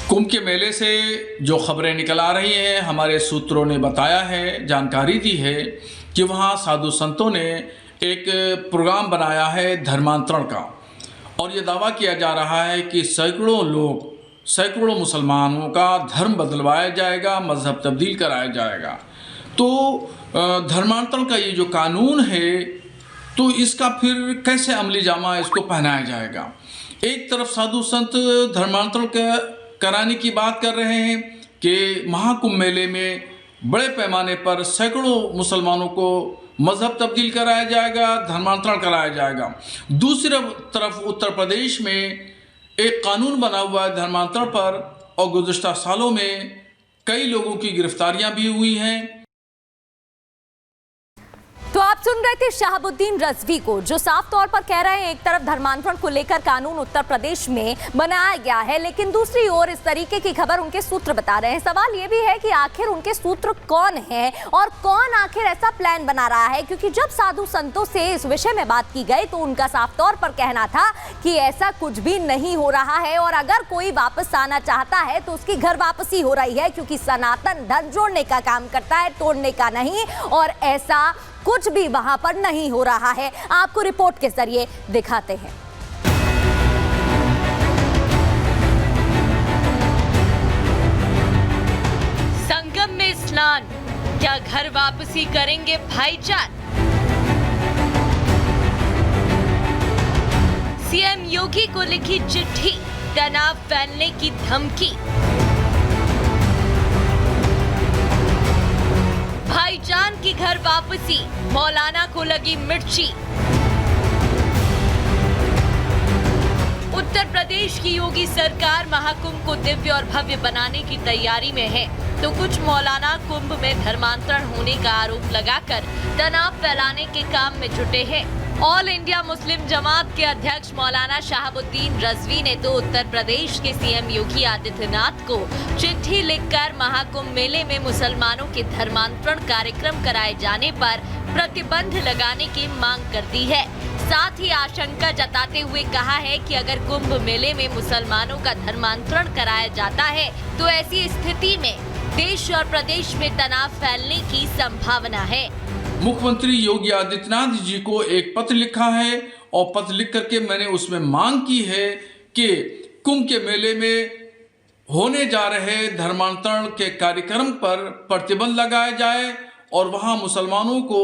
कुंभ के मेले से जो खबरें निकल आ रही हैं, हमारे सूत्रों ने बताया है, जानकारी दी है कि वहाँ साधु संतों ने एक प्रोग्राम बनाया है धर्मांतरण का, और ये दावा किया जा रहा है कि सैकड़ों मुसलमानों का धर्म बदलवाया जाएगा, मजहब तब्दील कराया जाएगा। तो धर्मांतरण का ये जो कानून है, तो इसका फिर कैसे अमली जामा इसको पहनाया जाएगा। एक तरफ साधु संत धर्मांतरण कराने की बात कर रहे हैं कि महाकुंभ मेले में बड़े पैमाने पर सैकड़ों मुसलमानों को मजहब तब्दील कराया जाएगा, धर्मांतरण कराया जाएगा। दूसरी तरफ उत्तर प्रदेश में एक कानून बना हुआ है धर्मांतरण पर, और गुज़िश्ता सालों में कई लोगों की गिरफ्तारियां भी हुई हैं। तो आप सुन रहे थे शहाबुद्दीन रज़वी को, जो साफ तौर पर कह रहे हैं एक तरफ धर्मांतरण को लेकर कानून उत्तर प्रदेश में बनाया गया है, लेकिन दूसरी ओर इस तरीके की खबर उनके सूत्र बता रहे हैं। सवाल ये भी है कि आखिर उनके सूत्र कौन है और कौन आखिर ऐसा प्लान बना रहा है, क्योंकि जब साधु संतों से इस विषय में बात की गई तो उनका साफ तौर पर कहना था कि ऐसा कुछ भी नहीं हो रहा है, और अगर कोई वापस आना चाहता है तो उसकी घर वापसी हो रही है, क्योंकि सनातन धर्म जोड़ने का काम करता है, तोड़ने का नहीं, और ऐसा कुछ भी वहां पर नहीं हो रहा है। आपको रिपोर्ट के जरिए दिखाते हैं। संगम में स्नान, क्या घर वापसी करेंगे भाईजान? सीएम योगी को लिखी चिट्ठी, तनाव फैलने की धमकी। भाईजान की घर वापसी, मौलाना को लगी मिर्ची। उत्तर प्रदेश की योगी सरकार महाकुंभ को दिव्य और भव्य बनाने की तैयारी में है, तो कुछ मौलाना कुंभ में धर्मांतरण होने का आरोप लगाकर तनाव फैलाने के काम में जुटे हैं। ऑल इंडिया मुस्लिम जमात के अध्यक्ष मौलाना शहाबुद्दीन रज़वी ने तो उत्तर प्रदेश के सीएम योगी आदित्यनाथ को चिट्ठी लिखकर महाकुंभ मेले में मुसलमानों के धर्मांतरण कार्यक्रम कराए जाने पर प्रतिबंध लगाने की मांग कर दी है। साथ ही आशंका जताते हुए कहा है कि अगर कुंभ मेले में मुसलमानों का धर्मांतरण कराया जाता है तो ऐसी स्थिति में देश और प्रदेश में तनाव फैलने की संभावना है। मुख्यमंत्री योगी आदित्यनाथ जी को एक पत्र लिखा है, और पत्र लिख करके मैंने उसमें मांग की है कि कुंभ के मेले में होने जा रहे धर्मांतरण के कार्यक्रम पर प्रतिबंध लगाया जाए, और वहां मुसलमानों को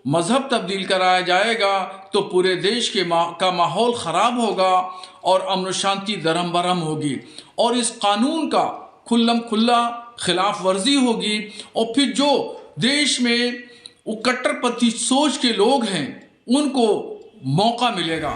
मजहब तब्दील कराया जाएगा तो पूरे देश का माहौल ख़राब होगा और अमन शांति दरहम बरहम होगी, और इस कानून का खुल्ला खिलाफ वर्जी होगी, और फिर जो देश में वो कट्टरपंथी सोच के लोग हैं उनको मौका मिलेगा।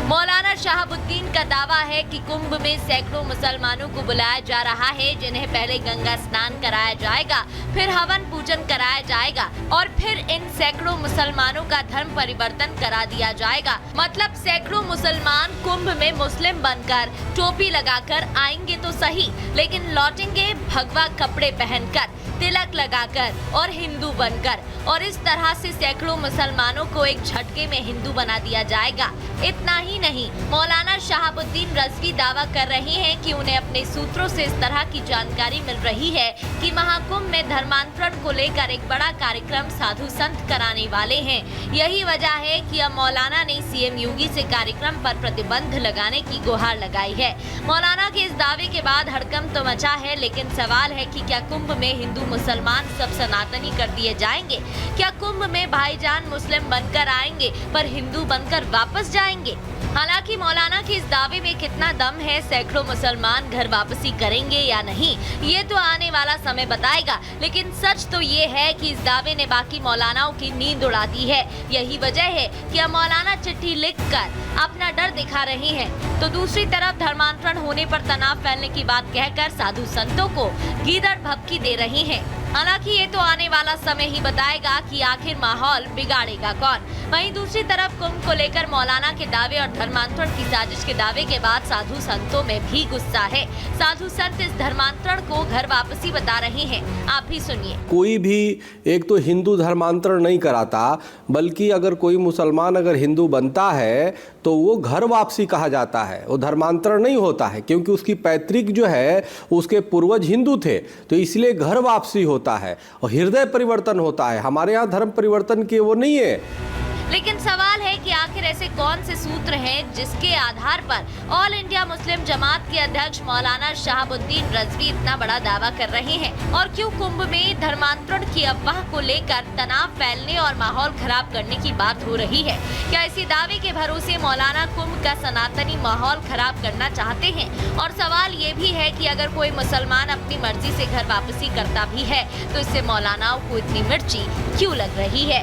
मौलाना शहाबुद्दीन का दावा है कि कुंभ में सैकड़ों मुसलमानों को बुलाया जा रहा है, जिन्हें पहले गंगा स्नान कराया जाएगा, फिर हवन पूजन कराया जाएगा, और फिर इन सैकड़ों मुसलमानों का धर्म परिवर्तन करा दिया जाएगा। मतलब सैकड़ों मुसलमान कुंभ में मुस्लिम बनकर टोपी लगाकर आएंगे तो सही, लेकिन लौटेंगे भगवा कपड़े पहनकर, तिलक लगाकर और हिंदू बनकर, और इस तरह से सैकड़ों मुसलमानों को एक झटके में हिंदू बना दिया जाएगा। इतना ही नहीं, मौलाना शहाबुद्दीन रज़वी दावा कर रहे हैं कि उन्हें अपने सूत्रों से इस तरह की जानकारी मिल रही है कि महाकुंभ में धर्मांतरण को लेकर एक बड़ा कार्यक्रम साधु संत कराने वाले हैं। यही वजह है कि अब मौलाना ने सीएम योगी से कार्यक्रम पर प्रतिबंध लगाने की गुहार लगाई है। मौलाना के इस दावे के बाद हड़कंप तो मचा है, लेकिन सवाल है कि क्या कुंभ में हिंदू मुसलमान सब सनातनी कर दिए जाएंगे? क्या कुंभ में भाईजान मुस्लिम बनकर आएंगे पर हिंदू बनकर वापस जाएंगे? हालांकि मौलाना के इस दावे में कितना दम है, सैकड़ों मुसलमान घर वापसी करेंगे या नहीं, ये तो आने वाला समय बताएगा, लेकिन सच तो ये है कि इस दावे ने बाकी मौलानाओं की नींद उड़ा दी है। यही वजह है कि अब मौलाना चिट्ठी लिखकर अपना डर दिखा रहे हैं, तो दूसरी तरफ धर्मांतरण होने पर तनाव फैलने की बात कहकर साधु संतों को गीदड़ भभकी दे रहे हैं। हालांकि ये तो आने वाला समय ही बताएगा कि आखिर माहौल बिगाड़ेगा कौन। वहीं दूसरी तरफ कुंभ को लेकर मौलाना के दावे और धर्मांतरण की साजिश के दावे के बाद साधु संतों में भी गुस्सा है। साधु संत इस धर्मांतरण को घर वापसी बता रहे हैं, आप भी सुनिए। कोई भी एक तो हिंदू धर्मांतरण नहीं कराता, बल्कि अगर कोई मुसलमान अगर हिंदू बनता है तो वो घर वापसी कहा जाता है, वो धर्मांतरण नहीं होता है, क्योंकि उसकी पैतृक जो है उसके पूर्वज हिंदू थे, तो इसलिए घर वापसी होता है और हृदय परिवर्तन होता है। हमारे यहाँ धर्म परिवर्तन के वो नहीं है। लेकिन सवाल है कि आखिर ऐसे कौन से सूत्र हैं जिसके आधार पर ऑल इंडिया मुस्लिम जमात के अध्यक्ष मौलाना शहाबुद्दीन रजवी इतना बड़ा दावा कर रहे हैं, और क्यों कुंभ में धर्मांतरण की अफवाह को लेकर तनाव फैलने और माहौल खराब करने की बात हो रही है। क्या इसी दावे के भरोसे मौलाना कुंभ का सनातनी माहौल खराब करना चाहते हैं? और सवाल ये भी है कि अगर कोई मुसलमान अपनी मर्जी से घर वापसी करता भी है तो इससे मौलानाओं को इतनी मिर्ची क्यों लग रही है?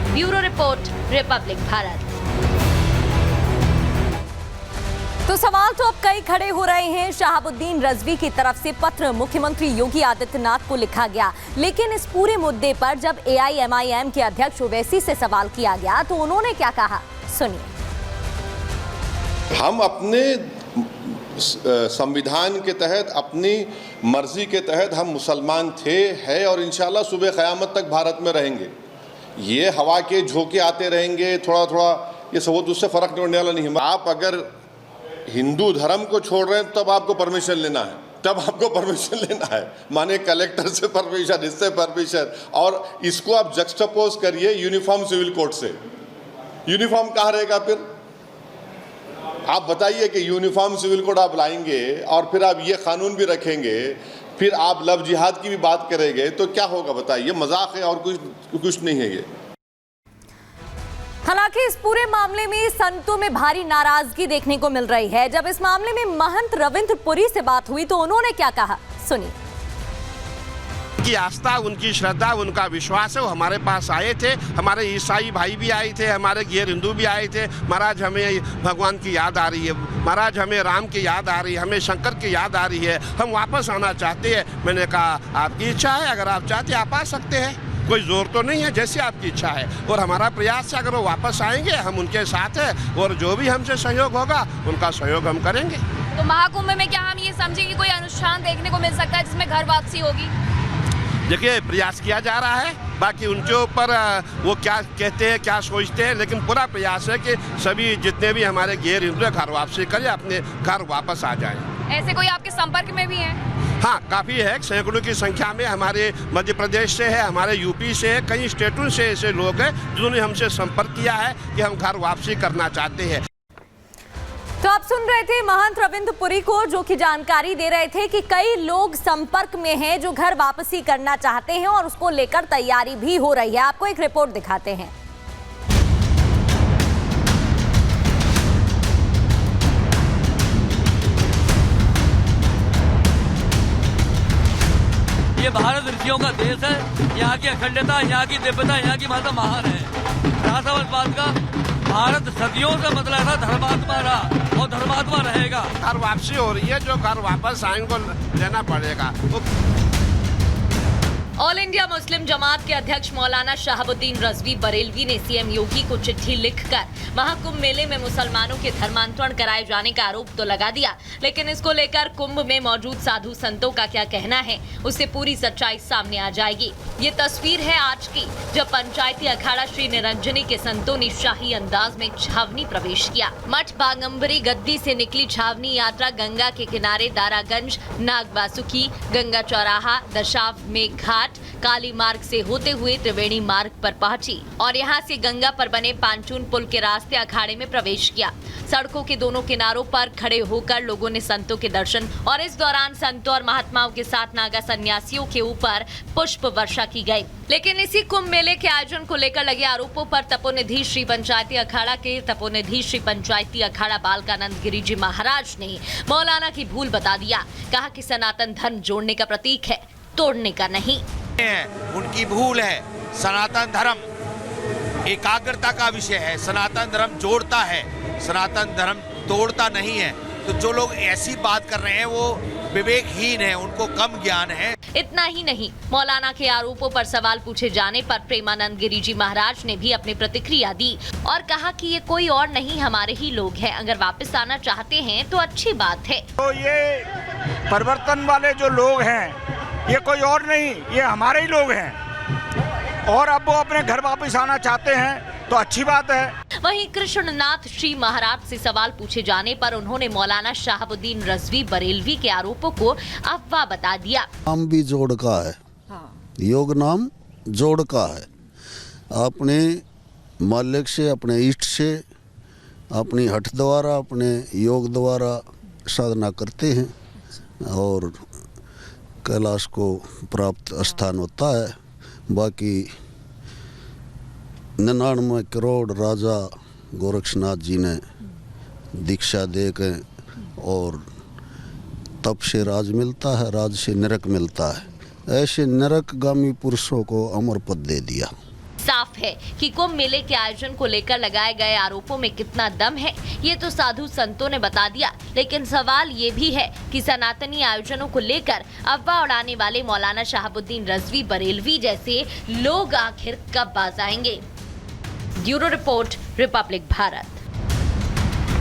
Bureau report, Republic Bharat. तो सवाल तो अब कई खड़े हो रहे हैं। शहाबुद्दीन रजवी की तरफ से पत्र मुख्यमंत्री योगी आदित्यनाथ को लिखा गया, लेकिन इस पूरे मुद्दे पर जब AIMIM के अध्यक्ष ओवैसी से सवाल किया गया तो उन्होंने क्या कहा, सुनिए। हम अपने संविधान के तहत, अपनी मर्जी के तहत हम मुसलमान थे, हैं और इंशाल्लाह सुबह क़यामत तक भारत में रहेंगे। ये हवा के झोंके आते रहेंगे थोड़ा थोड़ा, ये सब उससे फ़र्क नहीं होने वाला नहीं है। आप अगर हिंदू धर्म को छोड़ रहे हैं तब आपको परमिशन लेना है, तब आपको परमिशन लेना है, माने कलेक्टर से परमिशन, इससे परमिशन। और इसको आप जक्सटापोज करिए यूनिफॉर्म सिविल कोड से। यूनिफॉर्म कहाँ रहेगा फिर? आप बताइए कि यूनिफॉर्म सिविल कोड आप लाएंगे और फिर आप ये कानून भी रखेंगे, फिर आप लव जिहाद की भी बात करेंगे, तो क्या होगा बताइए? मजाक है और कुछ नहीं है ये। हालांकि इस पूरे मामले में संतों में भारी नाराजगी देखने को मिल रही है। जब इस मामले में महंत रविंद्र पुरी से बात हुई तो उन्होंने क्या कहा, सुनिए। उनकी आस्था, उनकी श्रद्धा, उनका विश्वास है, वो हमारे पास आए थे। हमारे ईसाई भाई भी आए थे, हमारे गैर हिंदू भी आए थे। महाराज हमें भगवान की याद आ रही है, महाराज हमें राम की याद आ रही है, हमें शंकर की याद आ रही है, हम वापस आना चाहते हैं। मैंने कहा आपकी इच्छा है, अगर आप चाहते हैं आप आ सकते हैं, कोई जोर तो नहीं है, जैसे आपकी इच्छा है। और हमारा प्रयास है, अगर वो वापस आएंगे हम उनके साथ हैं, और जो भी हमसे सहयोग होगा उनका सहयोग हम करेंगे। तो महाकुंभ में क्या हम ये समझेंगे कोई अनुष्ठान देखने को मिल सकता है जिसमें घर वापसी होगी? देखिए, प्रयास किया जा रहा है, बाकी उनके ऊपर वो क्या कहते हैं, क्या सोचते हैं, लेकिन पूरा प्रयास है कि सभी जितने भी हमारे गैर हिंदू घर वापसी करें, अपने घर वापस आ जाएं। ऐसे कोई आपके संपर्क में भी हैं? हाँ, काफ़ी है, सैकड़ों की संख्या में। हमारे मध्य प्रदेश से है, हमारे यूपी से है, कई स्टेटों से ऐसे लोग हैं जिन्होंने हमसे संपर्क किया है कि हम घर वापसी करना चाहते हैं। तो आप सुन रहे थे महंत रविंद्र पुरी को, जो कि जानकारी दे रहे थे कि कई लोग संपर्क में हैं जो घर वापसी करना चाहते हैं और उसको लेकर तैयारी भी हो रही है। आपको एक रिपोर्ट दिखाते हैं। ये भारत ऋषियों का देश है, यहाँ की अखंडता, यहाँ की दिव्यता, यहाँ की माता महान है। रहा सवाल इस बात का, भारत सदियों से मतलब था धर्मात्मा रहा और धर्मात्मा रहेगा। घर वापसी हो रही है, जो घर वापस आएंगे लेना पड़ेगा। ऑल इंडिया मुस्लिम जमात के अध्यक्ष मौलाना शहाबुद्दीन रजवी बरेलवी ने सीएम योगी को चिट्ठी लिखकर महाकुंभ मेले में मुसलमानों के धर्मांतरण कराए जाने का आरोप तो लगा दिया, लेकिन इसको लेकर कुंभ में मौजूद साधु संतों का क्या कहना है, उससे पूरी सच्चाई सामने आ जाएगी। ये तस्वीर है आज की, जब पंचायती अखाड़ा श्री निरंजनी के संतों ने शाही अंदाज में छावनी प्रवेश किया। मठ बागंबरी गद्दी से निकली छावनी यात्रा गंगा के किनारे दारागंज, नागवासुकी, गंगा चौराहा, दशाश्वमेध घाट, काली मार्ग से होते हुए त्रिवेणी मार्ग पर पहुंची और यहां से गंगा पर बने पांचून पुल के रास्ते अखाड़े में प्रवेश किया। सड़कों के दोनों किनारों पर खड़े होकर लोगों ने संतों के दर्शन और इस दौरान संतों और महात्माओं के साथ नागा सन्यासियों के ऊपर पुष्प वर्षा की गई। लेकिन इसी कुंभ मेले के आयोजन को लेकर लगे आरोपों पर तपोनिधि श्री पंचायती अखाड़ा के तपोनिधि श्री पंचायती अखाड़ा बालकानंद गिरी जी महाराज ने मौलाना की भूल बता दिया। कहा कि सनातन धर्म जोड़ने का प्रतीक है, तोड़ने का नहीं। उनकी भूल है। सनातन धर्म एकाग्रता का विषय है, सनातन धर्म जोड़ता है, सनातन धर्म तोड़ता नहीं है। तो जो लोग ऐसी बात कर रहे हैं वो विवेकहीन है, उनको कम ज्ञान है। इतना ही नहीं, मौलाना के आरोपों पर सवाल पूछे जाने पर प्रेमानंद गिरी जी महाराज ने भी अपनी प्रतिक्रिया दी और कहा कि ये कोई और नहीं, हमारे ही लोग हैं। अगर वापस आना चाहते हैं तो अच्छी बात है। तो ये परिवर्तन वाले जो लोग हैं ये कोई और नहीं, ये हमारे ही लोग हैं और अब वो अपने घर वापस आना चाहते हैं तो अच्छी बात है। वहीं कृष्णनाथ श्री महाराज से सवाल पूछे जाने पर उन्होंने मौलाना शहाबुद्दीन रज़वी बरेलवी के आरोपों को अफवाह बता दिया। नाम भी जोड़ का है, योग नाम जोड़ का है। अपने मालिक से, अपने इष्ट से, अपनी हठ द्वारा, अपने योग द्वारा साधना करते हैं और कैलाश को प्राप्त स्थान होता है। बाकी 99 करोड़ राजा गोरक्षनाथ जी ने दीक्षा दे के और तप से राज मिलता है, राज से नरक मिलता है। ऐसे नरकगामी पुरुषों को अमर पद दे दिया। साफ है कि कुंभ मेले के आयोजन को लेकर लगाए गए आरोपों में कितना दम है ये तो साधु संतों ने बता दिया, लेकिन सवाल ये भी है कि सनातनी आयोजनों को लेकर अफवाह उड़ाने वाले मौलाना शहाबुद्दीन रज़वी बरेलवी जैसे लोग आखिर कब बाज आएंगे। Bureau report, Republic Bharat.